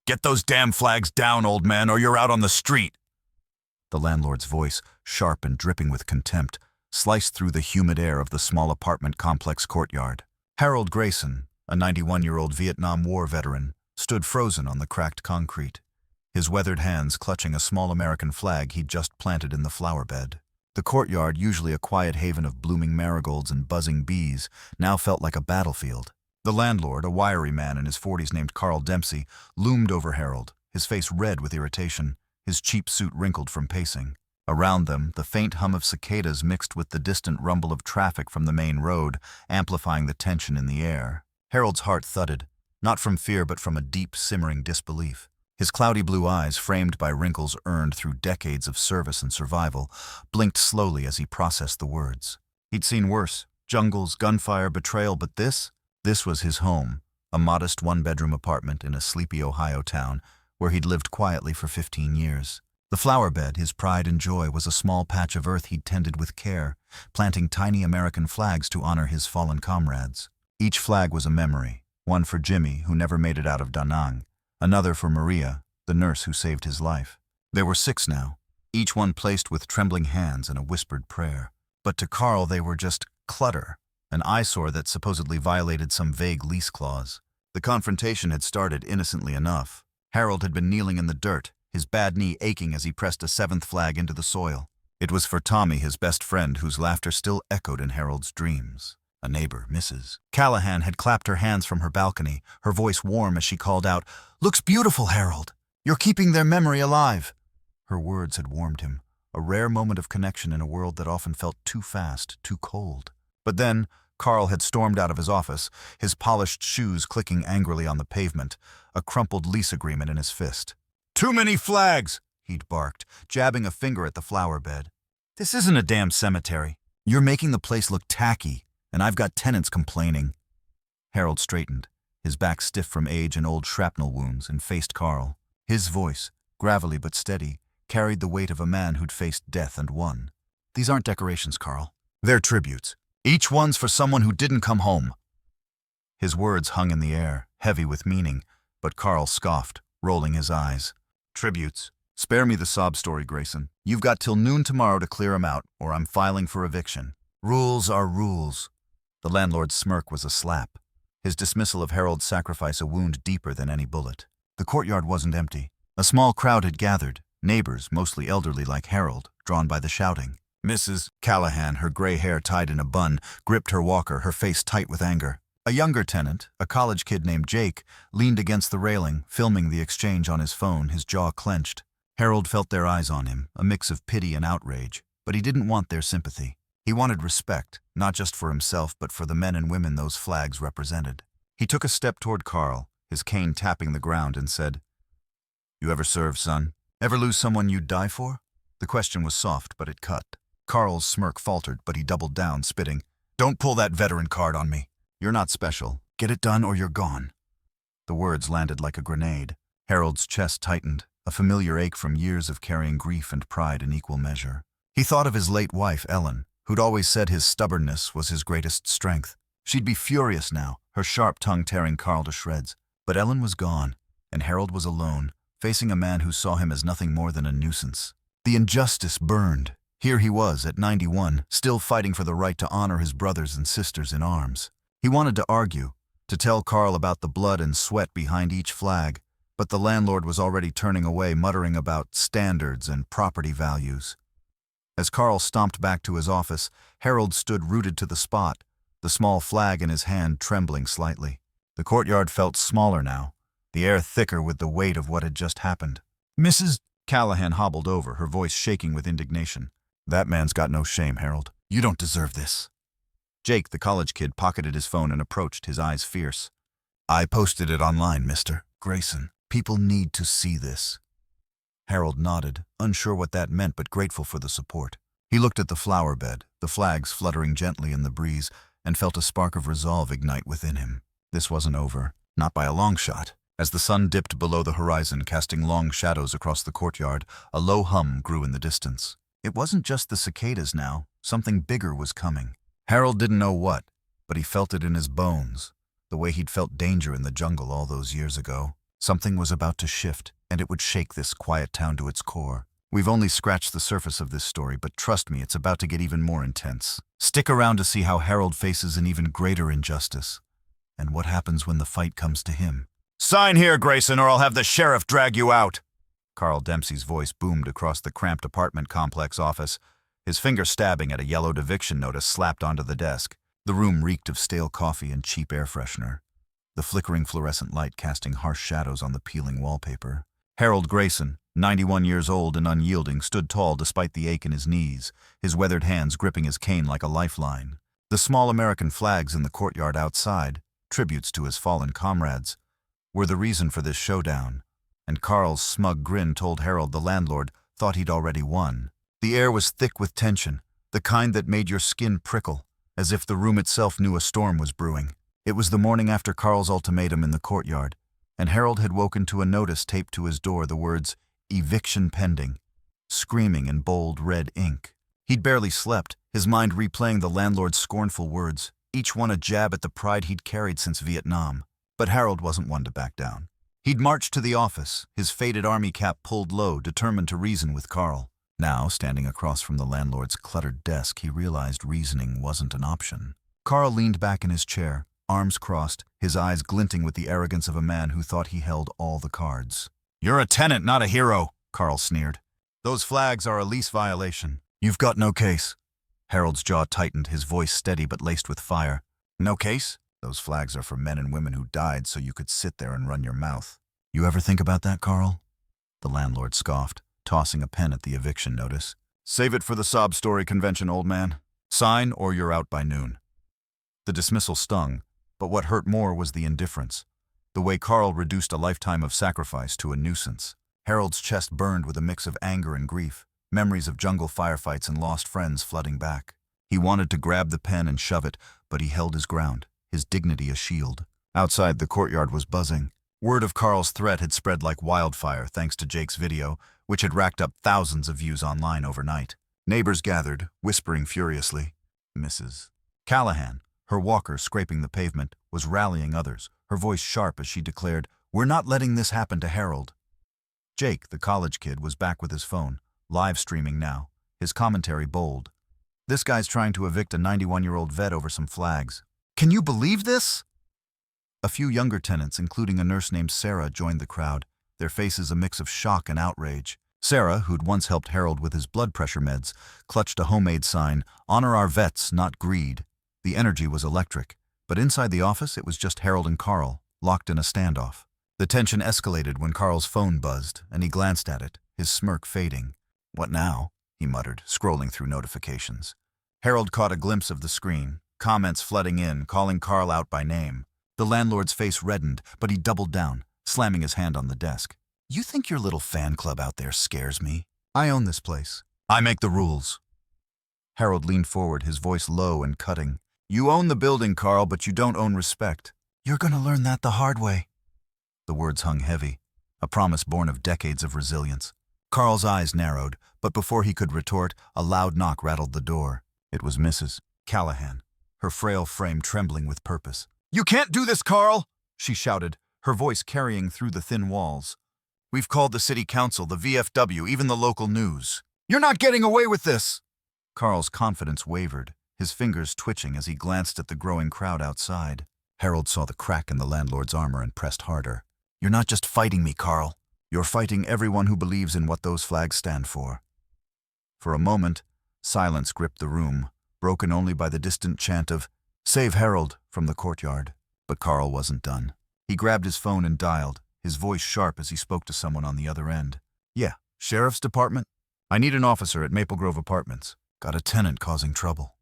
Get those damn flags down, old man, or you're out on the street. The landlord's voice, sharp and dripping with contempt, sliced through the humid air of the small apartment complex courtyard. Harold Grayson, a 91-year-old Vietnam War veteran, stood frozen on the cracked concrete, his weathered hands clutching a small American flag he'd just planted in the flowerbed. The courtyard, usually a quiet haven of blooming marigolds and buzzing bees, now felt like a battlefield. The landlord, a wiry man in his 40s named Carl Dempsey, loomed over Harold, his face red with irritation, his cheap suit wrinkled from pacing. Around them, the faint hum of cicadas mixed with the distant rumble of traffic from the main road, amplifying the tension in the air. Harold's heart thudded, not from fear but from a deep, simmering disbelief. His cloudy blue eyes, framed by wrinkles earned through decades of service and survival, blinked slowly as he processed the words. He'd seen worse: jungles, gunfire, betrayal, but this was his home, a modest one-bedroom apartment in a sleepy Ohio town where he'd lived quietly for 15 years. The flowerbed, his pride and joy, was a small patch of earth he'd tended with care, planting tiny American flags to honor his fallen comrades. Each flag was a memory, one for Jimmy, who never made it out of Da Nang, another for Maria, the nurse who saved his life. There were 6 now, each one placed with trembling hands and a whispered prayer. But to Carl they were just clutter, an eyesore that supposedly violated some vague lease clause. The confrontation had started innocently enough. Harold had been kneeling in the dirt, his bad knee aching as he pressed a 7th flag into the soil. It was for Tommy, his best friend, whose laughter still echoed in Harold's dreams. A neighbor, Mrs. Callahan, had clapped her hands from her balcony, her voice warm as she called out, "Looks beautiful, Harold! You're keeping their memory alive!" Her words had warmed him, a rare moment of connection in a world that often felt too fast, too cold. But then, Carl had stormed out of his office, his polished shoes clicking angrily on the pavement, a crumpled lease agreement in his fist. "Too many flags!" he'd barked, jabbing a finger at the flowerbed. "This isn't a damn cemetery. You're making the place look tacky, and I've got tenants complaining." Harold straightened, his back stiff from age and old shrapnel wounds, and faced Carl. His voice, gravelly but steady, carried the weight of a man who'd faced death and won. "These aren't decorations, Carl. They're tributes. Each one's for someone who didn't come home." His words hung in the air, heavy with meaning, but Carl scoffed, rolling his eyes. "Tributes. Spare me the sob story, Grayson. You've got till noon tomorrow to clear 'em out, or I'm filing for eviction. Rules are rules." The landlord's smirk was a slap, his dismissal of Harold's sacrifice a wound deeper than any bullet. The courtyard wasn't empty. A small crowd had gathered, neighbors, mostly elderly like Harold, drawn by the shouting. Mrs. Callahan, her gray hair tied in a bun, gripped her walker, her face tight with anger. A younger tenant, a college kid named Jake, leaned against the railing, filming the exchange on his phone, his jaw clenched. Harold felt their eyes on him, a mix of pity and outrage, but he didn't want their sympathy. He wanted respect, not just for himself, but for the men and women those flags represented. He took a step toward Carl, his cane tapping the ground, and said, "You ever serve, son? Ever lose someone you'd die for?" The question was soft, but it cut. Carl's smirk faltered, but he doubled down, spitting, "Don't pull that veteran card on me. You're not special. Get it done or you're gone." The words landed like a grenade. Harold's chest tightened, a familiar ache from years of carrying grief and pride in equal measure. He thought of his late wife, Ellen, who'd always said his stubbornness was his greatest strength. She'd be furious now, her sharp tongue tearing Carl to shreds. But Ellen was gone, and Harold was alone, facing a man who saw him as nothing more than a nuisance. The injustice burned. Here he was, at 91, still fighting for the right to honor his brothers and sisters in arms. He wanted to argue, to tell Carl about the blood and sweat behind each flag, but the landlord was already turning away, muttering about standards and property values. As Carl stomped back to his office, Harold stood rooted to the spot, the small flag in his hand trembling slightly. The courtyard felt smaller now, the air thicker with the weight of what had just happened. Mrs. Callahan hobbled over, her voice shaking with indignation. "That man's got no shame, Harold. You don't deserve this." Jake, the college kid, pocketed his phone and approached, his eyes fierce. "I posted it online, Mr. Grayson. People need to see this." Harold nodded, unsure what that meant but grateful for the support. He looked at the flowerbed, the flags fluttering gently in the breeze, and felt a spark of resolve ignite within him. This wasn't over, not by a long shot. As the sun dipped below the horizon, casting long shadows across the courtyard, a low hum grew in the distance. It wasn't just the cicadas now, something bigger was coming. Harold didn't know what, but he felt it in his bones, the way he'd felt danger in the jungle all those years ago. Something was about to shift, and it would shake this quiet town to its core. We've only scratched the surface of this story, but trust me, it's about to get even more intense. Stick around to see how Harold faces an even greater injustice, and what happens when the fight comes to him. "Sign here, Grayson, or I'll have the sheriff drag you out!" Carl Dempsey's voice boomed across the cramped apartment complex office, his finger stabbing at a yellowed eviction notice slapped onto the desk. The room reeked of stale coffee and cheap air freshener, the flickering fluorescent light casting harsh shadows on the peeling wallpaper. Harold Grayson, 91 years old and unyielding, stood tall despite the ache in his knees, his weathered hands gripping his cane like a lifeline. The small American flags in the courtyard outside, tributes to his fallen comrades, were the reason for this showdown, and Carl's smug grin told Harold the landlord thought he'd already won. The air was thick with tension, the kind that made your skin prickle, as if the room itself knew a storm was brewing. It was the morning after Carl's ultimatum in the courtyard, and Harold had woken to a notice taped to his door, the words, "Eviction pending," screaming in bold red ink. He'd barely slept, his mind replaying the landlord's scornful words, each one a jab at the pride he'd carried since Vietnam. But Harold wasn't one to back down. He'd marched to the office, his faded army cap pulled low, determined to reason with Carl. Now, standing across from the landlord's cluttered desk, he realized reasoning wasn't an option. Carl leaned back in his chair, arms crossed, his eyes glinting with the arrogance of a man who thought he held all the cards. "You're a tenant, not a hero," Carl sneered. "Those flags are a lease violation. You've got no case." Harold's jaw tightened, his voice steady but laced with fire. "No case? Those flags are for men and women who died so you could sit there and run your mouth. You ever think about that, Carl?" The landlord scoffed, tossing a pen at the eviction notice. "Save it for the sob story convention, old man. Sign or you're out by noon." The dismissal stung, but what hurt more was the indifference, the way Carl reduced a lifetime of sacrifice to a nuisance. Harold's chest burned with a mix of anger and grief, memories of jungle firefights and lost friends flooding back. He wanted to grab the pen and shove it, but he held his ground, his dignity a shield. Outside, the courtyard was buzzing. Word of Carl's threat had spread like wildfire thanks to Jake's video, which had racked up thousands of views online overnight. Neighbors gathered, whispering furiously. Mrs. Callahan, her walker scraping the pavement, was rallying others, her voice sharp as she declared, "We're not letting this happen to Harold." Jake, the college kid, was back with his phone, live streaming now, his commentary bold. "This guy's trying to evict a 91-year-old vet over some flags. Can you believe this?" A few younger tenants, including a nurse named Sarah, joined the crowd, their faces a mix of shock and outrage. Sarah, who'd once helped Harold with his blood pressure meds, clutched a homemade sign, "Honor our vets, not greed." The energy was electric, but inside the office it was just Harold and Carl, locked in a standoff. The tension escalated when Carl's phone buzzed, and he glanced at it, his smirk fading. "What now?" he muttered, scrolling through notifications. Harold caught a glimpse of the screen, comments flooding in, calling Carl out by name. The landlord's face reddened, but he doubled down, slamming his hand on the desk. "You think your little fan club out there scares me? I own this place. I make the rules." Harold leaned forward, his voice low and cutting. "You own the building, Carl, but you don't own respect. You're gonna learn that the hard way." The words hung heavy, a promise born of decades of resilience. Carl's eyes narrowed, but before he could retort, a loud knock rattled the door. It was Mrs. Callahan, her frail frame trembling with purpose. "You can't do this, Carl!" she shouted, her voice carrying through the thin walls. "We've called the city council, the VFW, even the local news. You're not getting away with this!" Carl's confidence wavered, his fingers twitching as he glanced at the growing crowd outside. Harold saw the crack in the landlord's armor and pressed harder. "You're not just fighting me, Carl. You're fighting everyone who believes in what those flags stand for." For a moment, silence gripped the room, broken only by the distant chant of, "Save Harold," from the courtyard. But Carl wasn't done. He grabbed his phone and dialed, his voice sharp as he spoke to someone on the other end. "Yeah, Sheriff's Department? I need an officer at Maple Grove Apartments. Got a tenant causing trouble."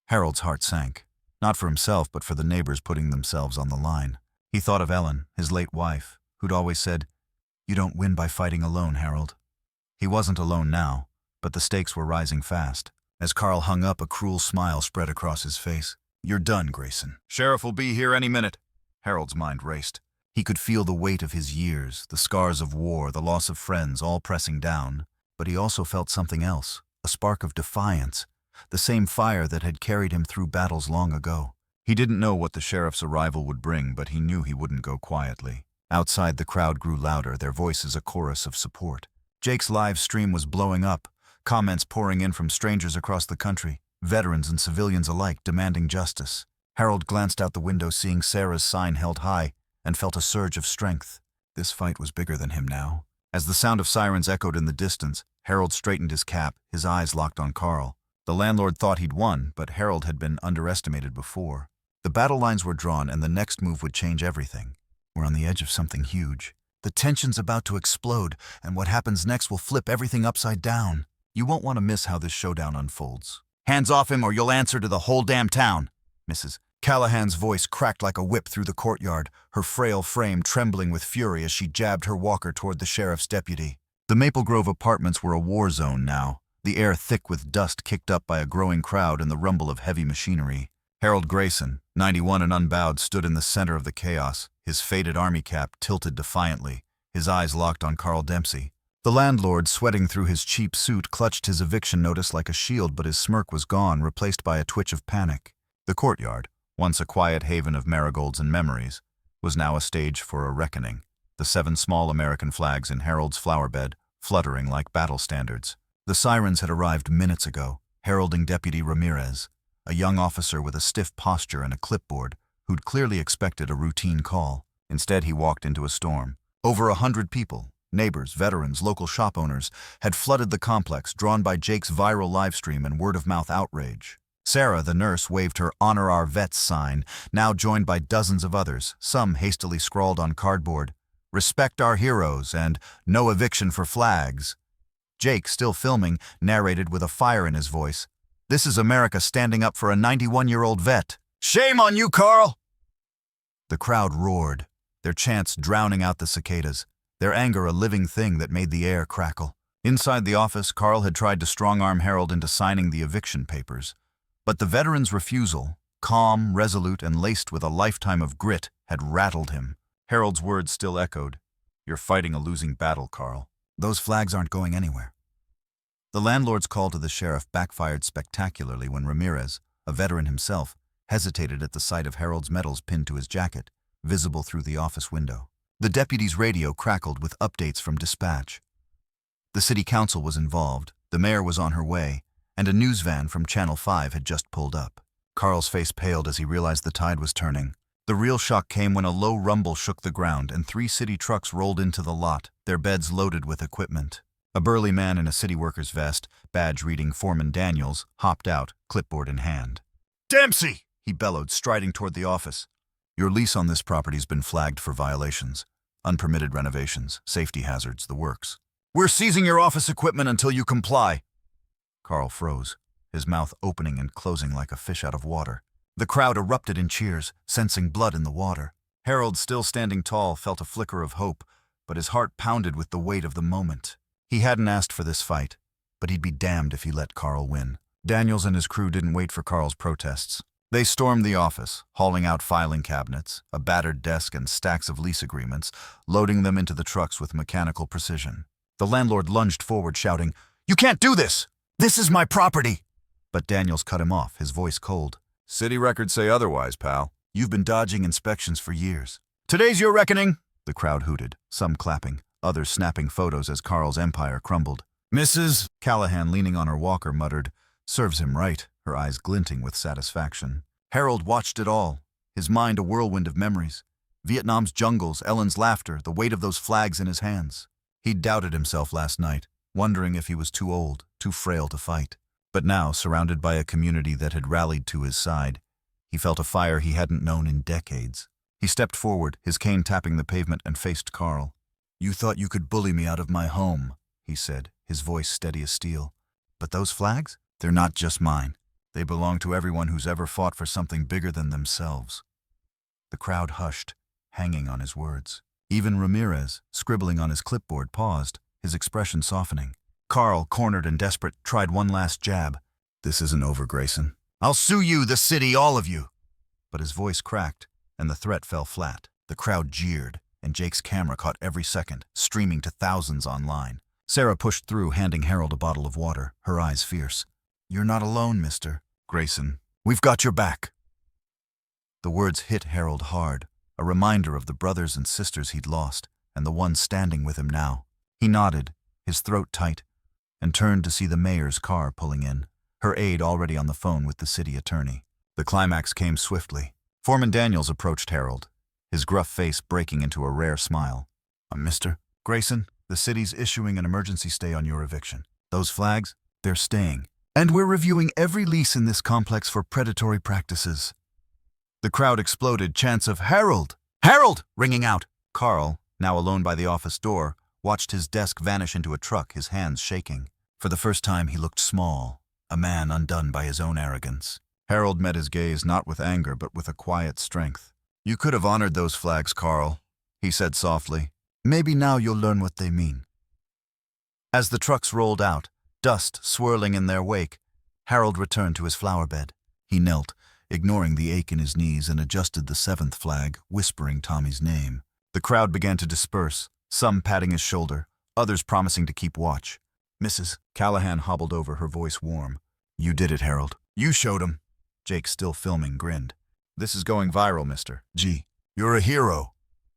Harold's heart sank, not for himself but for the neighbors putting themselves on the line. He thought of Ellen, his late wife, who'd always said, "You don't win by fighting alone, Harold." He wasn't alone now, but the stakes were rising fast. As Carl hung up, a cruel smile spread across his face. "You're done, Grayson. Sheriff will be here any minute." Harold's mind raced. He could feel the weight of his years, the scars of war, the loss of friends, all pressing down. But he also felt something else, a spark of defiance, the same fire that had carried him through battles long ago. He didn't know what the sheriff's arrival would bring, but he knew he wouldn't go quietly. Outside, the crowd grew louder, their voices a chorus of support. Jake's live stream was blowing up, comments pouring in from strangers across the country, veterans and civilians alike demanding justice. Harold glanced out the window, seeing Sarah's sign held high, and felt a surge of strength. This fight was bigger than him now. As the sound of sirens echoed in the distance, Harold straightened his cap, his eyes locked on Carl. The landlord thought he'd won, but Harold had been underestimated before. The battle lines were drawn, and the next move would change everything. We're on the edge of something huge. The tension's about to explode, and what happens next will flip everything upside down. You won't want to miss how this showdown unfolds. Hands off him or you'll answer to the whole damn town. Mrs. Callahan's voice cracked like a whip through the courtyard, her frail frame trembling with fury as she jabbed her walker toward the sheriff's deputy. The Maple Grove apartments were a war zone now, the air thick with dust kicked up by a growing crowd and the rumble of heavy machinery. Harold Grayson, 91 and unbowed, stood in the center of the chaos, his faded army cap tilted defiantly, his eyes locked on Carl Dempsey. The landlord, sweating through his cheap suit, clutched his eviction notice like a shield, but his smirk was gone, replaced by a twitch of panic. The courtyard, once a quiet haven of marigolds and memories, was now a stage for a reckoning, the 7 small American flags in Harold's flowerbed fluttering like battle standards. The sirens had arrived minutes ago, heralding Deputy Ramirez, a young officer with a stiff posture and a clipboard, who'd clearly expected a routine call. Instead, he walked into a storm. Over 100 people, neighbors, veterans, local shop owners, had flooded the complex, drawn by Jake's viral livestream and word-of-mouth outrage. Sarah, the nurse, waved her "Honor Our Vets" sign, now joined by dozens of others, some hastily scrawled on cardboard, "Respect our heroes" and "No eviction for flags." Jake, still filming, narrated with a fire in his voice, "This is America standing up for a 91-year-old vet. Shame on you, Carl!" The crowd roared, their chants drowning out the cicadas, their anger a living thing that made the air crackle. Inside the office, Carl had tried to strong-arm Harold into signing the eviction papers. But the veteran's refusal, calm, resolute, and laced with a lifetime of grit, had rattled him. Harold's words still echoed, "You're fighting a losing battle, Carl. Those flags aren't going anywhere." The landlord's call to the sheriff backfired spectacularly when Ramirez, a veteran himself, hesitated at the sight of Harold's medals pinned to his jacket, visible through the office window. The deputy's radio crackled with updates from dispatch. The city council was involved, the mayor was on her way, and a news van from Channel 5 had just pulled up. Carl's face paled as he realized the tide was turning. The real shock came when a low rumble shook the ground and 3 city trucks rolled into the lot, their beds loaded with equipment. A burly man in a city worker's vest, badge reading Foreman Daniels, hopped out, clipboard in hand. "Dempsey!" he bellowed, striding toward the office. "Your lease on this property's been flagged for violations. Unpermitted renovations, safety hazards, the works. We're seizing your office equipment until you comply." Carl froze, his mouth opening and closing like a fish out of water. The crowd erupted in cheers, sensing blood in the water. Harold, still standing tall, felt a flicker of hope, but his heart pounded with the weight of the moment. He hadn't asked for this fight, but he'd be damned if he let Carl win. Daniels and his crew didn't wait for Carl's protests. They stormed the office, hauling out filing cabinets, a battered desk, and stacks of lease agreements, loading them into the trucks with mechanical precision. The landlord lunged forward, shouting, "You can't do this! This is my property!" But Daniels cut him off, his voice cold. "City records say otherwise, pal. You've been dodging inspections for years." "Today's your reckoning!" The crowd hooted, some clapping, others snapping photos as Carl's empire crumbled. Mrs. Callahan, leaning on her walker, muttered, "Serves him right," her eyes glinting with satisfaction. Harold watched it all, his mind a whirlwind of memories. Vietnam's jungles, Ellen's laughter, the weight of those flags in his hands. He'd doubted himself last night, wondering if he was too old, too frail to fight. But now, surrounded by a community that had rallied to his side, he felt a fire he hadn't known in decades. He stepped forward, his cane tapping the pavement, and faced Carl. "You thought you could bully me out of my home," he said, his voice steady as steel. "But those flags? They're not just mine. They belong to everyone who's ever fought for something bigger than themselves." The crowd hushed, hanging on his words. Even Ramirez, scribbling on his clipboard, paused, his expression softening. Carl, cornered and desperate, tried one last jab. "This isn't over, Grayson. I'll sue you, the city, all of you." But his voice cracked, and the threat fell flat. The crowd jeered, and Jake's camera caught every second, streaming to thousands online. Sarah pushed through, handing Harold a bottle of water, her eyes fierce. "You're not alone, Mr. Grayson. We've got your back." The words hit Harold hard, a reminder of the brothers and sisters he'd lost and the one standing with him now. He nodded, his throat tight, and turned to see the mayor's car pulling in, her aide already on the phone with the city attorney. The climax came swiftly. Foreman Daniels approached Harold, his gruff face breaking into a rare smile. Mr. Grayson, the city's issuing an emergency stay on your eviction. Those flags, they're staying. And we're reviewing every lease in this complex for predatory practices. The crowd exploded, chants of "Harold! Harold!" ringing out. Carl, now alone by the office door, watched his desk vanish into a truck, his hands shaking. For the first time he looked small, a man undone by his own arrogance. Harold met his gaze not with anger but with a quiet strength. "You could have honored those flags, Carl," he said softly. "Maybe now you'll learn what they mean." As the trucks rolled out, dust swirling in their wake, Harold returned to his flowerbed. He knelt, ignoring the ache in his knees, and adjusted the 7th flag, whispering Tommy's name. The crowd began to disperse, some patting his shoulder, others promising to keep watch. "Mrs. Callahan hobbled over, her voice warm. "You did it, Harold. You showed him." Jake, still filming, grinned. "This is going viral, Mr. G. You're a hero."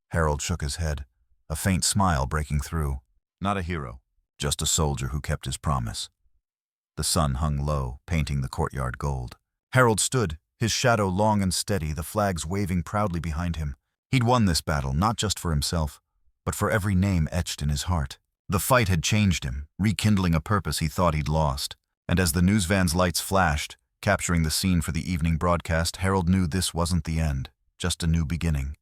Harold shook his head, a faint smile breaking through. "Not a hero, just a soldier who kept his promise." The sun hung low, painting the courtyard gold. Harold stood, his shadow long and steady, the flags waving proudly behind him. He'd won this battle, not just for himself, but for every name etched in his heart. The fight had changed him, rekindling a purpose he thought he'd lost. And as the news van's lights flashed, capturing the scene for the evening broadcast, Harold knew this wasn't the end, just a new beginning.